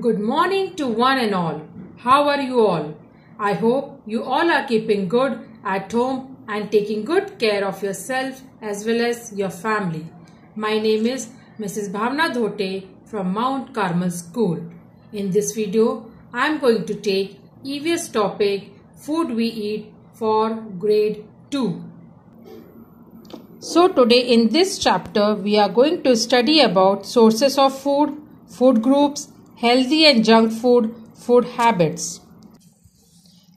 Good morning to one and all. How are you all? I hope you all are keeping good at home and taking good care of yourself as well as your family. My name is Mrs. Bhavna Dhote from Mount Carmel School. In this video, I am going to take EVS topic Food We Eat for grade 2. So today in this chapter, we are going to study about sources of food, food groups, healthy and junk food, food habits.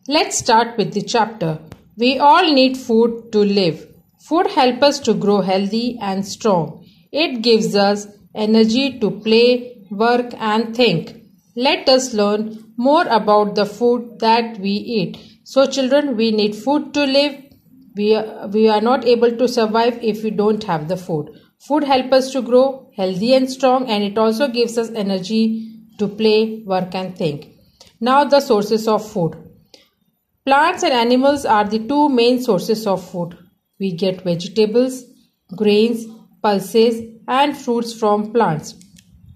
Let's start with the chapter. We all need food to live. Food helps us to grow healthy and strong. It gives us energy to play, work and think. Let us learn more about the food that we eat. So children, we need food to live. We are not able to survive if we don't have the food. Food helps us to grow healthy and strong, and it also gives us energy to play, work and think. Now the sources of food. Plants and animals are the two main sources of food. We get vegetables, grains, pulses and fruits from plants.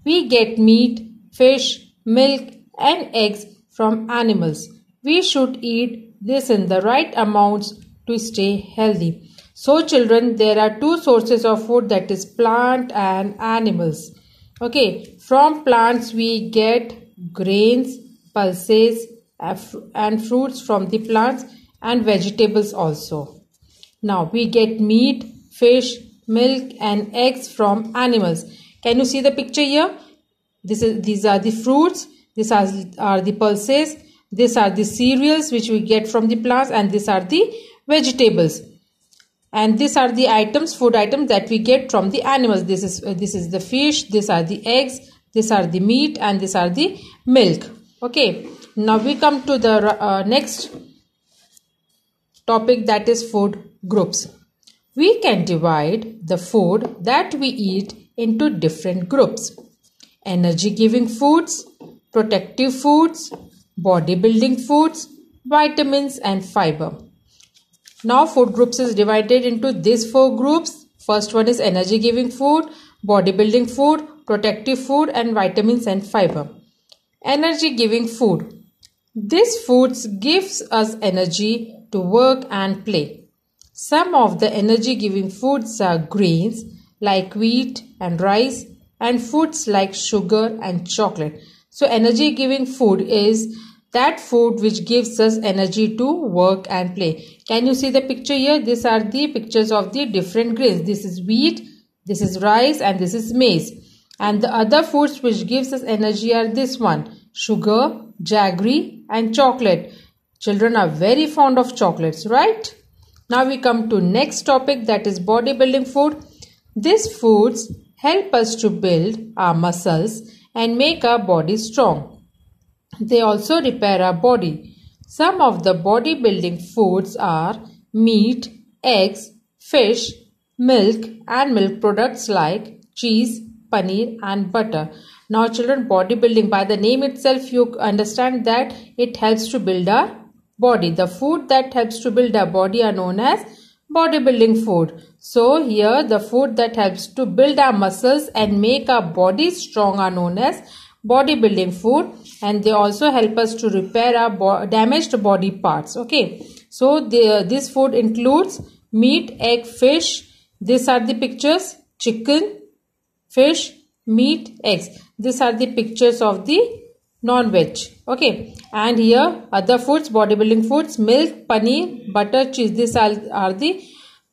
We get meat, fish, milk and eggs from animals. We should eat this in the right amounts to stay healthy. So children, there are two sources of food, that is plant and animals. Okay, from plants we get grains, pulses and fruits from the plants and vegetables also. Now we get meat, fish, milk and eggs from animals. Can you see the picture here? These are the fruits, these are the pulses, these are the cereals which we get from the plants, and these are the vegetables. And these are the items, food items that we get from the animals. This is the fish, these are the eggs, these are the meat and these are the milk. Okay, now we come to the next topic, that is food groups. We can divide the food that we eat into different groups: energy giving foods, protective foods, bodybuilding foods, vitamins and fiber. Now food groups is divided into these four groups. First one is energy giving food, bodybuilding food, protective food and vitamins and fiber. Energy giving food. These foods gives us energy to work and play. Some of the energy giving foods are grains like wheat and rice, and foods like sugar and chocolate. So energy giving food is that food which gives us energy to work and play. Can you see the picture here? These are the pictures of the different grains. This is wheat, this is rice and this is maize. And the other foods which gives us energy are this one: sugar, jaggery and chocolate. Children are very fond of chocolates, right? Now we come to next topic, that is bodybuilding food. These foods help us to build our muscles and make our body strong. They also repair our body. Some of the bodybuilding foods are meat, eggs, fish, milk and milk products like cheese, paneer and butter. Now children, bodybuilding, by the name itself you understand that it helps to build our body. The food that helps to build our body are known as bodybuilding food. So here the food that helps to build our muscles and make our body strong are known as bodybuilding food, and they also help us to repair our damaged body parts. Okay, so this food includes meat, egg, fish. These are the pictures: chicken, fish, meat, eggs. These are the pictures of the non-veg. Okay, and here other foods, bodybuilding foods: milk, paneer, butter, cheese. These are the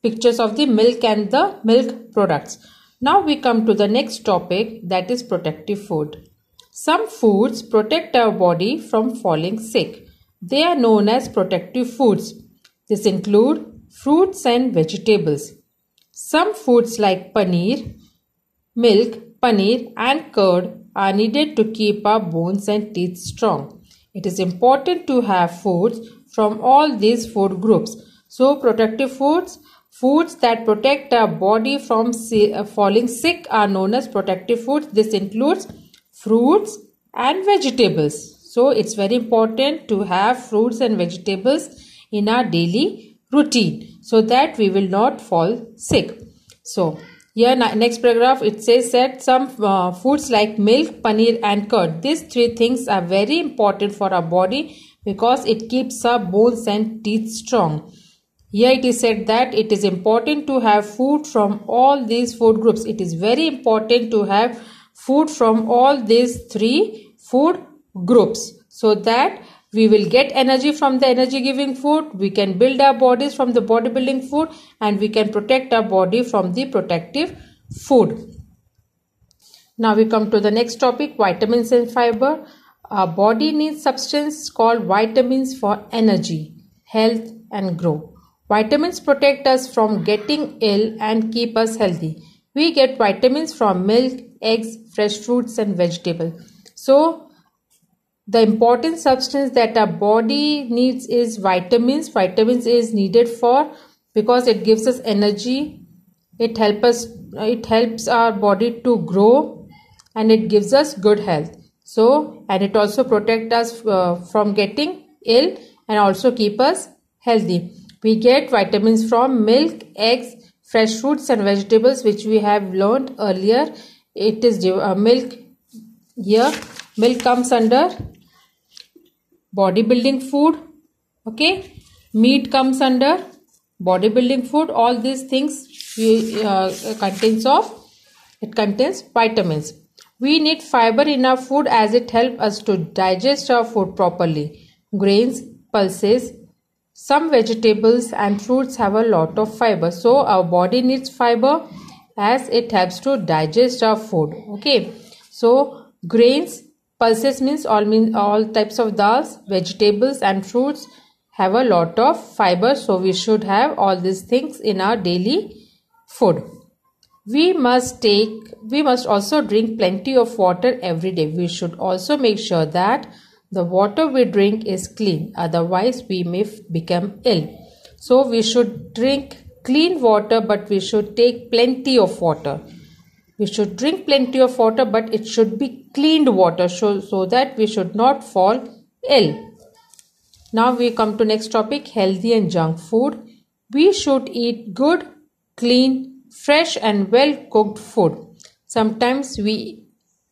pictures of the milk and the milk products. Now we come to the next topic, that is protective food. Some foods protect our body from falling sick. They are known as protective foods. This include fruits and vegetables. Some foods like paneer, milk, paneer and curd are needed to keep our bones and teeth strong. It is important to have foods from all these food groups. So protective foods, foods that protect our body from falling sick are known as protective foods. This includes fruits and vegetables. So it's very important to have fruits and vegetables in our daily routine so that we will not fall sick. So Here next paragraph it says that some foods like milk, paneer and curd. These three things are very important for our body because it keeps our bones and teeth strong. Here it is said that it is important to have food from all these food groups. It is very important to have food from all these three food groups so that we will get energy from the energy giving food, we can build our bodies from the bodybuilding food, and we can protect our body from the protective food. Now we come to the next topic, vitamins and fiber. Our body needs substance called vitamins for energy, health and growth. Vitamins protect us from getting ill and keep us healthy. We get vitamins from milk, eggs, fresh fruits and vegetables. So the important substance that our body needs is vitamins. Vitamins is needed for because it gives us energy. It helps our body to grow and it gives us good health. So, and it also protects us from getting ill and also keep us healthy. We get vitamins from milk, eggs, fresh fruits and vegetables, which we have learned earlier. It is milk. Here milk comes under bodybuilding food. Okay, meat comes under bodybuilding food. All these things contains vitamins. We need fiber in our food as it helps us to digest our food properly. Grains, pulses, some vegetables and fruits have a lot of fiber. So our body needs fiber as it helps to digest our food. Okay, so grains, pulses means all types of dals, vegetables and fruits have a lot of fiber. So we should have all these things in our daily food. We must also drink plenty of water every day. We should also make sure that the water we drink is clean. Otherwise we may become ill. So we should drink clean water, but we should take plenty of water. We should drink plenty of water, but it should be cleaned water so that we should not fall ill. Now we come to next topic, healthy and junk food. We should eat good, clean, fresh and well cooked food. Sometimes we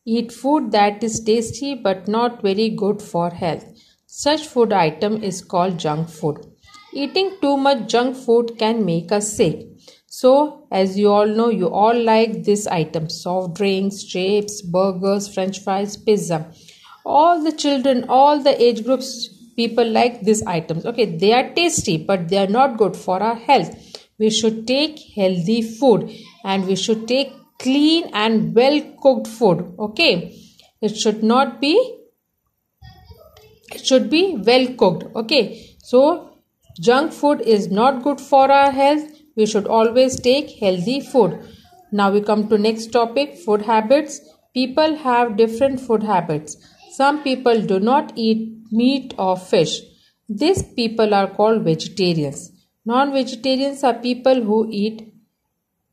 eat food that is tasty but not very good for health. Such food item is called junk food. Eating too much junk food can make us sick. So, as you all know, you all like this item, soft drinks, chips, burgers, french fries, pizza. All the children, all the age groups, people like these items. Okay, they are tasty, but they are not good for our health. We should take healthy food and we should take clean and well cooked food. Okay, it should be well cooked. Okay, so junk food is not good for our health. We should always take healthy food. Now we come to next topic, food habits. People have different food habits. Some people do not eat meat or fish. These people are called vegetarians. Non-vegetarians are people who eat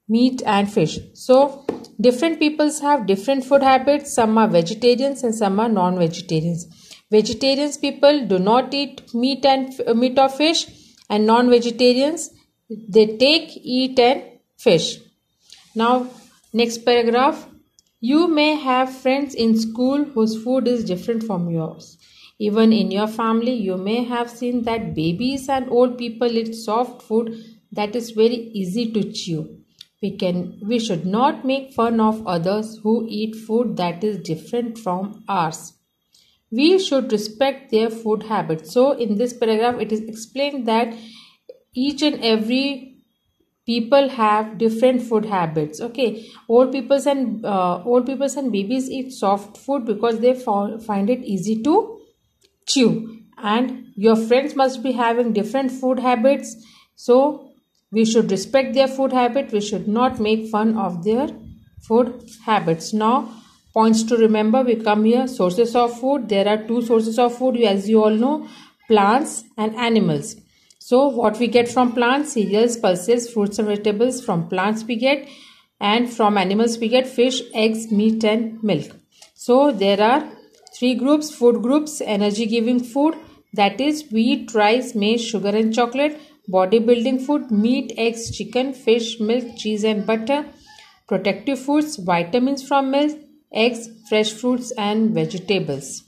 meat and fish. So different peoples have different food habits. Some are vegetarians and some are non-vegetarians. Vegetarians people do not eat meat or fish, and non-vegetarians they eat and fish. Now next paragraph. You may have friends in school whose food is different from yours. Even in your family, you may have seen that babies and old people eat soft food that is very easy to chew. We should not make fun of others who eat food that is different from ours. We should respect their food habits. So in this paragraph, it is explained that each and every people have different food habits. Okay, old people and babies eat soft food because they find it easy to chew, and your friends must be having different food habits. So we should respect their food habit. We should not make fun of their food habits. Now points to remember, we come here, sources of food. There are two sources of food, as you all know, plants and animals. So what we get from plants, cereals, pulses, fruits and vegetables. From plants we get, and from animals we get fish, eggs, meat and milk. So there are three groups, food groups: energy giving food, that is wheat, rice, maize, sugar and chocolate; bodybuilding food, meat, eggs, chicken, fish, milk, cheese and butter; Protective foods, vitamins from milk, eggs, fresh fruits and vegetables.